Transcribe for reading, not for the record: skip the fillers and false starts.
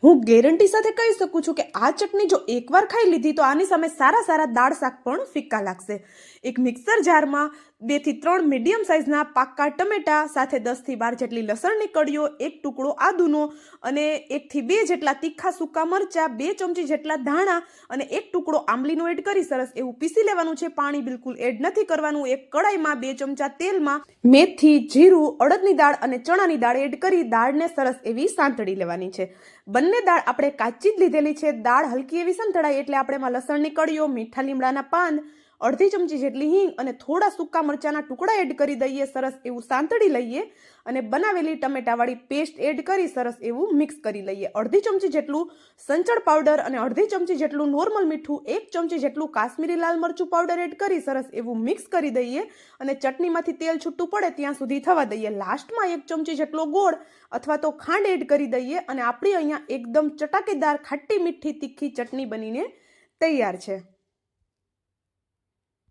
હું ગેરંટી સાથે કહી શકું છું કે આ ચટણી જો એકવાર ખાઈ લીધી તો આની સામે સારા દાળ શાક પણ ફિક્કા લાગશે। એક મિક્સર જારમાં 2 થી 3 મીડિયમ સાઇઝના પાક્કા ટમેટા સાથે 10 થી 12 જેટલી લસણની કળીઓ, એક ટુકડો આદુનો અને 1 થી 2 જેટલા તીખા સૂકા મરચાં, 2 ચમચી જેટલા ધાણા અને એક ટુકડો આંબલીનો એડ કરી સરસ એવું પીસી લેવાનું છે। પાણી બિલકુલ એડ નથી કરવાનું। એક કડાઈમાં 2 ચમચા તેલમાં મેથી, જીરું, અડદની દાળ અને ચણાની દાળ એડ કરી દાળને સરસ એવી સાંતળી લેવાની છે। બંને દાળ આપણે કાચી જ લીધેલી છે। દાળ હલકી એવી સંતળાય એટલે આપણે એમાં લસણની કળીઓ, મીઠા લીમડાના પાન, અડધી ચમચી જેટલી હિંગ અને થોડા સૂકા મરચાના ટુકડા એડ કરી દઈએ। સરસ એવું સાંતળી લઈએ અને બનાવેલી ટમેટાવાળી પેસ્ટ એડ કરી સરસ એવું મિક્સ કરી લઈએ। અડધી ચમચી જેટલું સંચળ પાવડર અને અડધી ચમચી જેટલું નોર્મલ મીઠું, 1 ચમચી જેટલું કાશ્મીરી લાલ મરચું પાવડર એડ કરી સરસ એવું મિક્સ કરી દઈએ અને ચટણીમાંથી તેલ છૂટું પડે ત્યાં સુધી થવા દઈએ। લાસ્ટમાં 1 ચમચી જેટલો ગોળ અથવા તો ખાંડ એડ કરી દઈએ અને આપણી અહીંયા એકદમ ચટાકેદાર ખાટી મીઠી તીખી ચટણી બનીને તૈયાર છે।